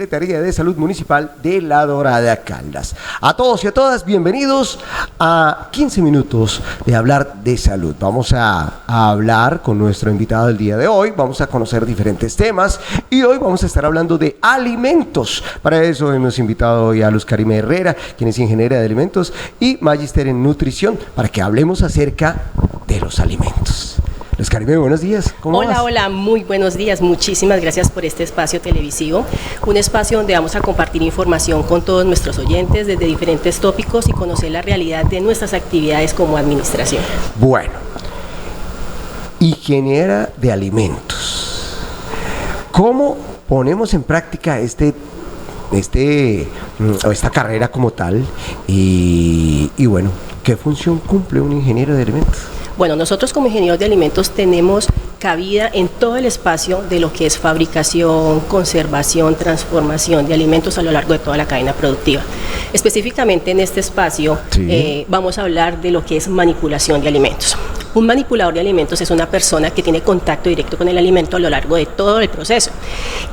Secretaría de Salud Municipal de La Dorada, Caldas. A todos y a todas, bienvenidos a 15 minutos de hablar de salud. Vamos a hablar con nuestro invitado del día de hoy, vamos a conocer diferentes temas y hoy vamos a estar hablando de alimentos. Para eso hemos invitado hoy a Luz Karime Herrera, quien es ingeniera de alimentos y magíster en nutrición, para que hablemos acerca de los alimentos. Luz Karime, buenos días. ¿Cómo vas? Hola, muy buenos días. Muchísimas gracias por este espacio televisivo. Un espacio donde vamos a compartir información con todos nuestros oyentes desde diferentes tópicos y conocer la realidad de nuestras actividades como administración. Bueno, ingeniera de alimentos. ¿Cómo ponemos en práctica esta carrera como tal? Y bueno, ¿qué función cumple un ingeniero de alimentos? Bueno, nosotros como ingenieros de alimentos tenemos cabida en todo el espacio de lo que es fabricación, conservación, transformación de alimentos a lo largo de toda la cadena productiva. Específicamente en este espacio vamos a hablar de lo que es manipulación de alimentos. Un manipulador de alimentos es una persona que tiene contacto directo con el alimento a lo largo de todo el proceso.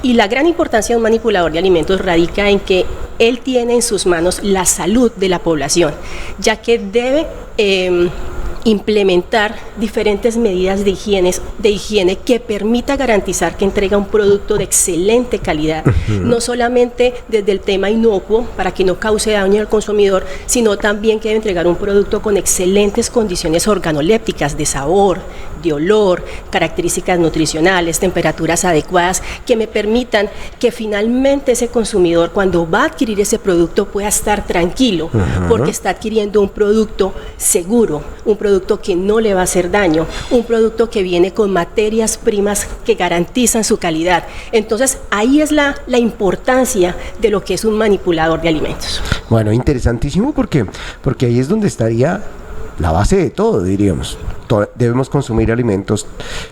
Y la gran importancia de un manipulador de alimentos radica en que él tiene en sus manos la salud de la población, ya que debe implementar diferentes medidas de higiene que permita garantizar que entrega un producto de excelente calidad, no solamente desde el tema inocuo para que no cause daño al consumidor, sino también que debe entregar un producto con excelentes condiciones organolépticas de sabor, de olor, características nutricionales, temperaturas adecuadas que me permitan que finalmente ese consumidor, cuando va a adquirir ese producto, pueda estar tranquilo porque está adquiriendo un producto seguro, un producto que no le va a hacer daño, un producto que viene con materias primas que garantizan su calidad. Entonces ahí es la importancia de lo que es un manipulador de alimentos. Bueno, interesantísimo porque ahí es donde estaría la base de todo, diríamos. Debemos consumir alimentos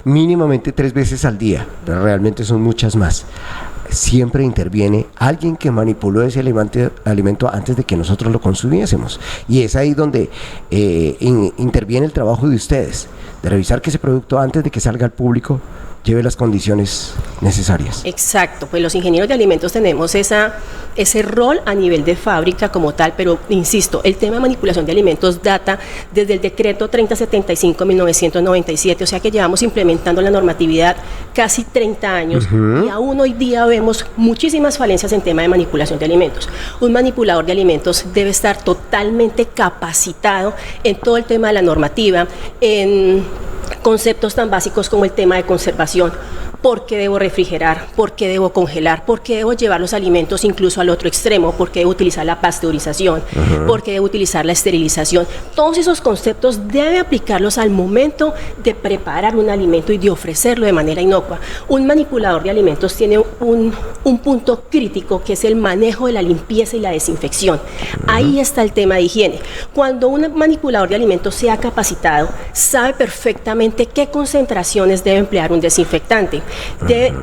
mínimamente 3 veces al día, pero realmente son muchas más. Siempre interviene alguien que manipuló ese alimento antes de que nosotros lo consumiésemos. Y es ahí donde interviene el trabajo de ustedes, de revisar que ese producto antes de que salga al público lleve las condiciones necesarias. Exacto, pues los ingenieros de alimentos tenemos ese rol a nivel de fábrica como tal, pero insisto, el tema de manipulación de alimentos data desde el decreto 3075-1997, o sea que llevamos implementando la normatividad casi 30 años y aún hoy día vemos muchísimas falencias en tema de manipulación de alimentos. Un manipulador de alimentos debe estar totalmente capacitado en todo el tema de la normativa, en conceptos tan básicos como el tema de conservación. ¿Por qué debo refrigerar? ¿Por qué debo congelar? ¿Por qué debo llevar los alimentos incluso al otro extremo? ¿Por qué debo utilizar la pasteurización? ¿Por qué debo utilizar la esterilización? Todos esos conceptos debe aplicarlos al momento de preparar un alimento y de ofrecerlo de manera inocua. Un manipulador de alimentos tiene un punto crítico que es el manejo de la limpieza y la desinfección. Ahí está el tema de higiene. Cuando un manipulador de alimentos sea capacitado, sabe perfectamente qué concentraciones debe emplear un desinfectante.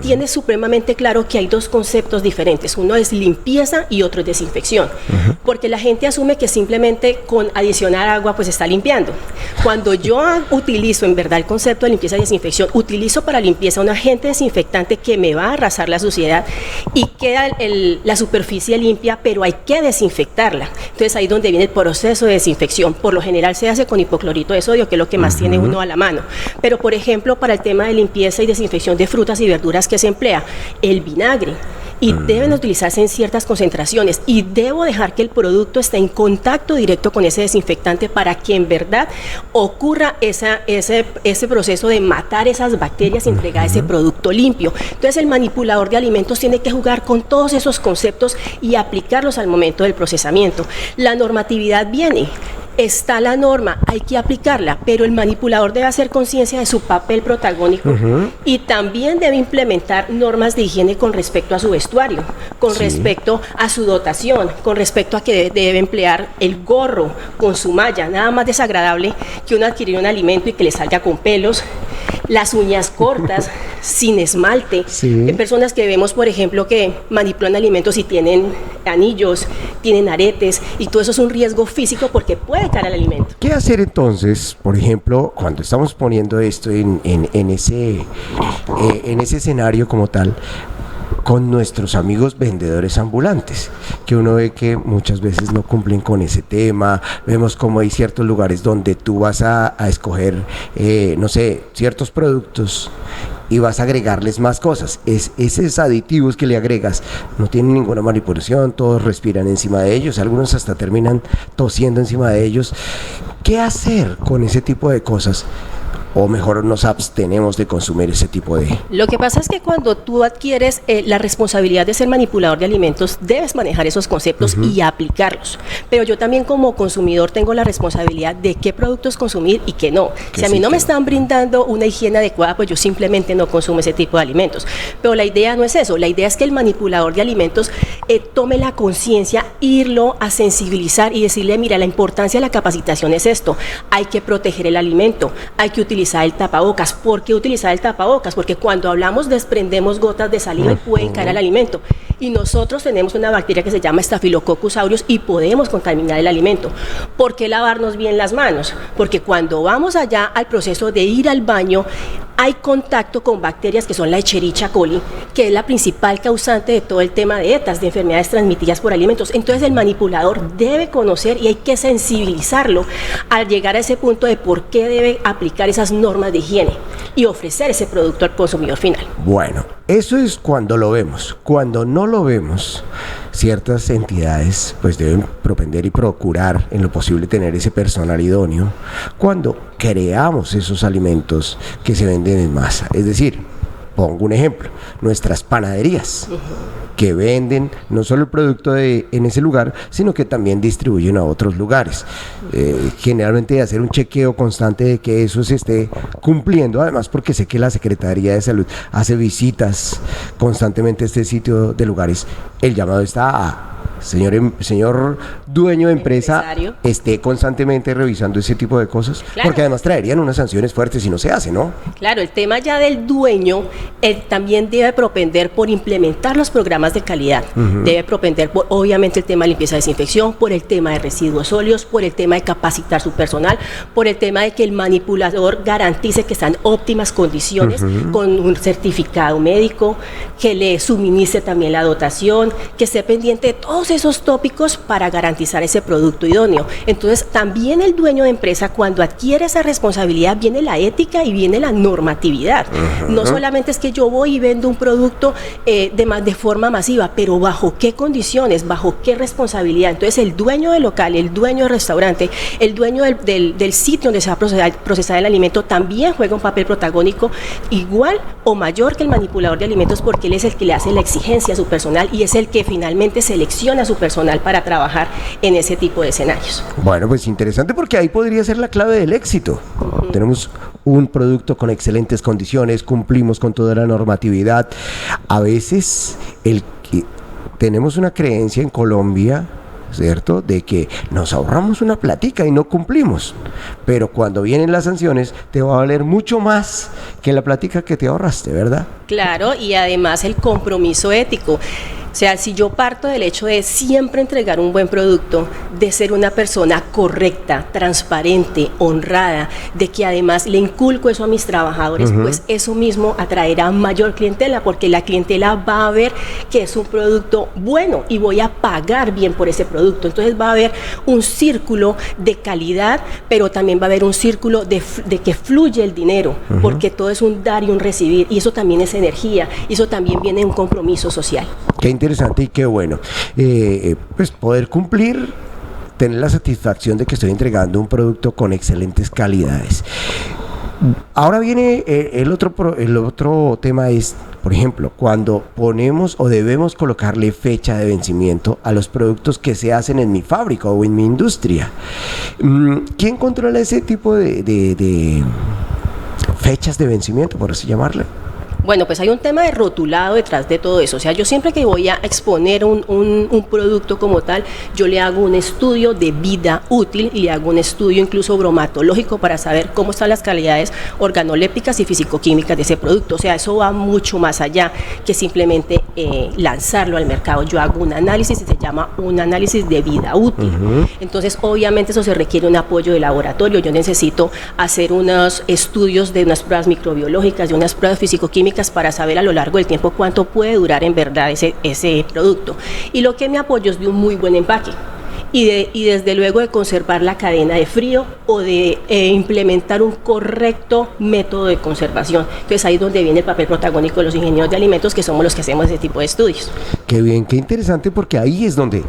Tiene supremamente claro que hay 2 conceptos diferentes, uno es limpieza y otro es desinfección, porque la gente asume que simplemente con adicionar agua pues está limpiando. Cuando yo utilizo en verdad el concepto de limpieza y desinfección, utilizo para limpieza un agente desinfectante que me va a arrasar la suciedad y queda la superficie limpia, pero hay que desinfectarla. Entonces ahí es donde viene el proceso de desinfección. Por lo general se hace con hipoclorito de sodio, que es lo que más tiene uno a la mano, pero por ejemplo para el tema de limpieza y desinfección de frutas y verduras que se emplea el vinagre y deben utilizarse en ciertas concentraciones y debo dejar que el producto esté en contacto directo con ese desinfectante para que en verdad ocurra ese proceso de matar esas bacterias y entregar ese producto limpio. Entonces el manipulador de alimentos tiene que jugar con todos esos conceptos y aplicarlos al momento del procesamiento. La normatividad viene. Está la norma, hay que aplicarla, pero el manipulador debe hacer conciencia de su papel protagónico y también debe implementar normas de higiene con respecto a su vestuario, con respecto a su dotación, con respecto a que debe emplear el gorro con su malla. Nada más desagradable que uno adquirir un alimento y que le salga con pelos, las uñas cortas, sin esmalte. Hay personas que vemos, por ejemplo, que manipulan alimentos y tienen anillos, tienen aretes, y todo eso es un riesgo físico porque puede caer al alimento. ¿Qué hacer entonces, por ejemplo, cuando estamos poniendo esto en ese escenario como tal? con nuestros amigos vendedores ambulantes, que uno ve que muchas veces no cumplen con ese tema. Vemos como hay ciertos lugares donde tú vas a escoger, no sé, ciertos productos y vas a agregarles más cosas. Esos aditivos que le agregas no tienen ninguna manipulación, todos respiran encima de ellos, algunos hasta terminan tosiendo encima de ellos. ¿Qué hacer con ese tipo de cosas? O mejor nos abstenemos de consumir ese tipo de... Lo que pasa es que cuando tú adquieres la responsabilidad de ser manipulador de alimentos, debes manejar esos conceptos y aplicarlos. Pero yo también como consumidor tengo la responsabilidad de qué productos consumir y qué no. Si a mí no me están brindando una higiene adecuada, pues yo simplemente no consumo ese tipo de alimentos. Pero la idea no es eso, la idea es que el manipulador de alimentos tome la conciencia, irlo a sensibilizar y decirle, mira, la importancia de la capacitación es esto, hay que proteger el alimento, hay que utilizar el tapabocas. ¿Por qué utilizar el tapabocas? Porque cuando hablamos desprendemos gotas de saliva y pueden caer al alimento. Y nosotros tenemos una bacteria que se llama Staphylococcus aureus y podemos contaminar el alimento. ¿Por qué lavarnos bien las manos? Porque cuando vamos allá al proceso de ir al baño, hay contacto con bacterias que son la Escherichia coli, que es la principal causante de todo el tema de ETAs, de enfermedades transmitidas por alimentos. Entonces el manipulador debe conocer y hay que sensibilizarlo al llegar a ese punto de por qué debe aplicar esas normas de higiene y ofrecer ese producto al consumidor final. Bueno, eso es cuando lo vemos. Cuando no lo vemos, ciertas entidades pues deben propender y procurar en lo posible tener ese personal idóneo cuando creamos esos alimentos que se venden en masa. Es decir, pongo un ejemplo, nuestras panaderías que venden no solo el producto en ese lugar, sino que también distribuyen a otros lugares. Generalmente hacer un chequeo constante de que eso se esté cumpliendo, además porque sé que la Secretaría de Salud hace visitas constantemente a este sitio de lugares. El llamado está a señor dueño de empresa, esté constantemente revisando ese tipo de cosas, claro, porque además traerían unas sanciones fuertes si no se hace, ¿no? Claro, el tema ya del dueño, él también debe propender por implementar los programas de calidad, debe propender por, obviamente, el tema de limpieza y desinfección, por el tema de residuos sólidos, por el tema de capacitar su personal, por el tema de que el manipulador garantice que están en óptimas condiciones, con un certificado médico, que le suministre también la dotación, que esté pendiente de todos esos tópicos para garantizar ese producto idóneo. Entonces, también el dueño de empresa, cuando adquiere esa responsabilidad, viene la ética y viene la normatividad. No solamente es que yo voy y vendo un producto de forma masiva, pero ¿bajo qué condiciones? ¿Bajo qué responsabilidad? Entonces, el dueño del local, el dueño del restaurante, el dueño del sitio donde se va a procesar el alimento, también juega un papel protagónico igual o mayor que el manipulador de alimentos, porque él es el que le hace la exigencia a su personal y es el que finalmente selecciona a su personal para trabajar en ese tipo de escenarios. Bueno, pues interesante, porque ahí podría ser la clave del éxito. Tenemos un producto con excelentes condiciones, cumplimos con toda la normatividad. A veces tenemos una creencia en Colombia, ¿cierto?, de que nos ahorramos una platica y no cumplimos, pero cuando vienen las sanciones te va a valer mucho más que la platica que te ahorraste, ¿verdad? Claro, y además el compromiso ético. O sea, si yo parto del hecho de siempre entregar un buen producto, de ser una persona correcta, transparente, honrada, de que además le inculco eso a mis trabajadores, pues eso mismo atraerá mayor clientela, porque la clientela va a ver que es un producto bueno y voy a pagar bien por ese producto. Entonces va a haber un círculo de calidad, pero también va a haber un círculo de que fluye el dinero, porque todo es un dar y un recibir, y eso también es energía, y eso también viene de un compromiso social. Qué interesante y qué bueno. Pues poder cumplir, tener la satisfacción de que estoy entregando un producto con excelentes calidades. Ahora viene el otro tema es, por ejemplo, cuando ponemos o debemos colocarle fecha de vencimiento a los productos que se hacen en mi fábrica o en mi industria. ¿Quién controla ese tipo de fechas de vencimiento, por así llamarle? Bueno, pues hay un tema de rotulado detrás de todo eso. O sea, yo siempre que voy a exponer un producto como tal, yo le hago un estudio de vida útil y le hago un estudio incluso bromatológico para saber cómo están las calidades organolépticas y fisicoquímicas de ese producto. O sea, eso va mucho más allá que simplemente lanzarlo al mercado. Yo hago un análisis y se llama un análisis de vida útil. Entonces, obviamente eso se requiere un apoyo de laboratorio. Yo necesito hacer unos estudios de unas pruebas microbiológicas, de unas pruebas fisicoquímicas, dinámicas para saber a lo largo del tiempo cuánto puede durar en verdad ese producto. Y lo que me apoyo es de un muy buen empaque. Y desde luego de conservar la cadena de frío o de implementar un correcto método de conservación. Entonces ahí es donde viene el papel protagónico de los ingenieros de alimentos, que somos los que hacemos ese tipo de estudios. Qué bien, qué interesante, porque ahí es donde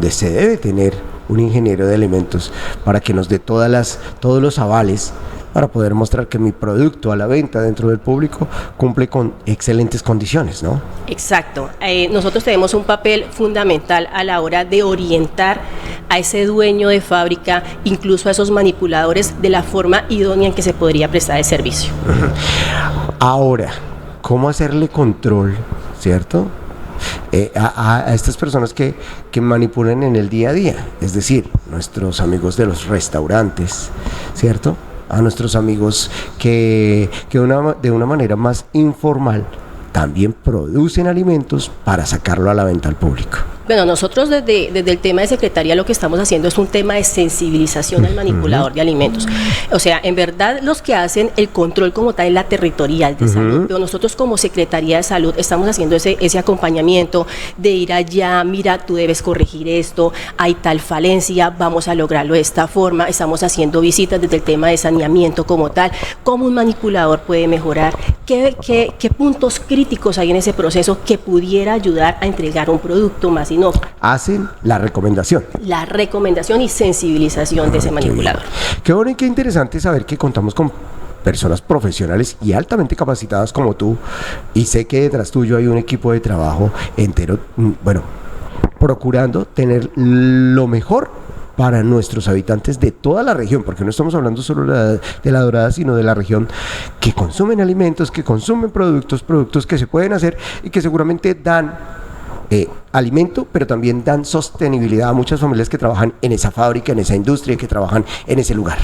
se debe tener un ingeniero de alimentos para que nos dé todos los avales para poder mostrar que mi producto a la venta dentro del público cumple con excelentes condiciones, ¿no? Exacto. Nosotros tenemos un papel fundamental a la hora de orientar a ese dueño de fábrica, incluso a esos manipuladores, de la forma idónea en que se podría prestar el servicio. Ahora, ¿cómo hacerle control, cierto? A estas personas que manipulan en el día a día, es decir, nuestros amigos de los restaurantes, ¿cierto? A nuestros amigos que de una manera más informal también producen alimentos para sacarlo a la venta al público. Bueno, nosotros desde el tema de Secretaría lo que estamos haciendo es un tema de sensibilización al manipulador de alimentos. O sea, en verdad los que hacen el control como tal es la territorial de salud, pero nosotros como Secretaría de Salud estamos haciendo ese acompañamiento de ir allá, mira, tú debes corregir esto, hay tal falencia, vamos a lograrlo de esta forma, estamos haciendo visitas desde el tema de saneamiento como tal, cómo un manipulador puede mejorar, qué puntos críticos hay en ese proceso que pudiera ayudar a entregar un producto más inocuo. Hacen la recomendación. La recomendación y sensibilización de ese manipulador. Qué bueno y qué interesante saber que contamos con personas profesionales y altamente capacitadas como tú, y sé que detrás tuyo hay un equipo de trabajo entero, bueno, procurando tener lo mejor para nuestros habitantes de toda la región, porque no estamos hablando solo de La Dorada, sino de la región, que consumen alimentos, que consumen productos que se pueden hacer y que seguramente dan alimento, pero también dan sostenibilidad a muchas familias que trabajan en esa fábrica, en esa industria, que trabajan en ese lugar.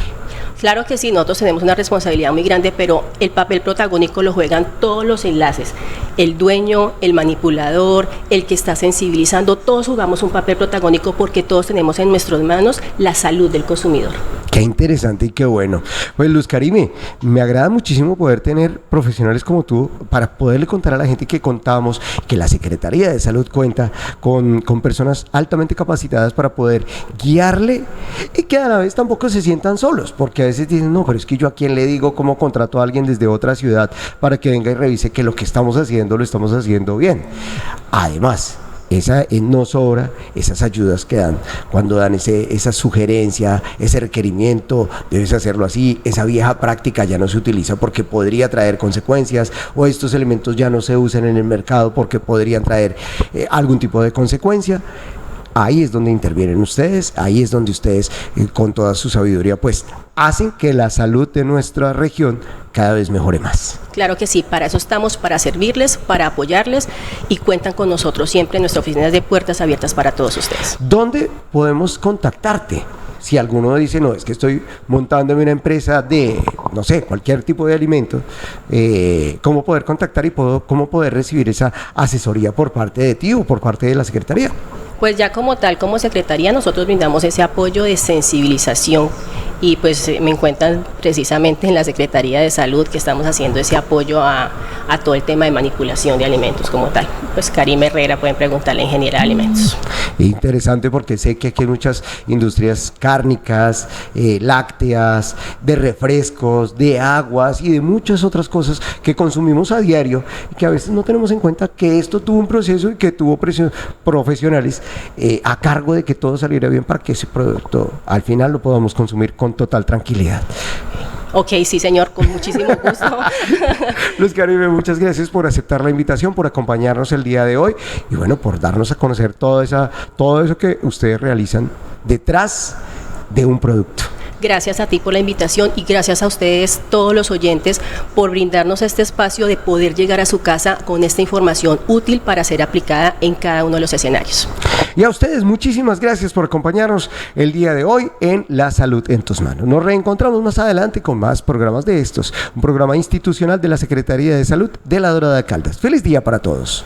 Claro que sí, nosotros tenemos una responsabilidad muy grande, pero el papel protagónico lo juegan todos los enlaces. El dueño, el manipulador, el que está sensibilizando, todos jugamos un papel protagónico porque todos tenemos en nuestras manos la salud del consumidor. Qué interesante y qué bueno. Pues Luz Karime, me agrada muchísimo poder tener profesionales como tú para poderle contar a la gente que contamos, que la Secretaría de Salud cuenta con personas altamente capacitadas para poder guiarle y que a la vez tampoco se sientan solos, porque a veces dicen, no, pero es que yo a quién le digo cómo contrato a alguien desde otra ciudad para que venga y revise que lo que estamos haciendo lo estamos haciendo bien. Además, no sobra esas ayudas que dan cuando dan esa sugerencia, ese requerimiento, debes hacerlo así, esa vieja práctica ya no se utiliza porque podría traer consecuencias, o estos elementos ya no se usan en el mercado porque podrían traer algún tipo de consecuencia. Ahí es donde intervienen ustedes, ahí es donde ustedes con toda su sabiduría pues hacen que la salud de nuestra región cada vez mejore más. Claro que sí, para eso estamos, para servirles, para apoyarles, y cuentan con nosotros siempre en nuestras oficinas de puertas abiertas para todos ustedes. ¿Dónde podemos contactarte? Si alguno dice, no, es que estoy montándome una empresa de, no sé, cualquier tipo de alimento, ¿cómo poder contactar y cómo poder recibir esa asesoría por parte de ti o por parte de la Secretaría? Pues ya como tal, como Secretaría, nosotros brindamos ese apoyo de sensibilización, y pues me encuentran precisamente en la Secretaría de Salud, que estamos haciendo ese apoyo a todo el tema de manipulación de alimentos como tal. Pues Karime Herrera, pueden preguntarle, ingeniera de alimentos. Interesante, porque sé que aquí hay muchas industrias cárnicas, lácteas, de refrescos, de aguas y de muchas otras cosas que consumimos a diario y que a veces no tenemos en cuenta que esto tuvo un proceso y que tuvo profesionales a cargo de que todo saliera bien para que ese producto al final lo podamos consumir con total tranquilidad. Ok, sí señor, con muchísimo gusto. Luz Karime, muchas gracias por aceptar la invitación, por acompañarnos el día de hoy y bueno, por darnos a conocer todo eso que ustedes realizan detrás de un producto. Gracias a ti por la invitación y gracias a ustedes, todos los oyentes, por brindarnos este espacio de poder llegar a su casa con esta información útil para ser aplicada en cada uno de los escenarios. Y a ustedes, muchísimas gracias por acompañarnos el día de hoy en La Salud en tus manos. Nos reencontramos más adelante con más programas de estos, un programa institucional de la Secretaría de Salud de La Dorada de Caldas. ¡Feliz día para todos!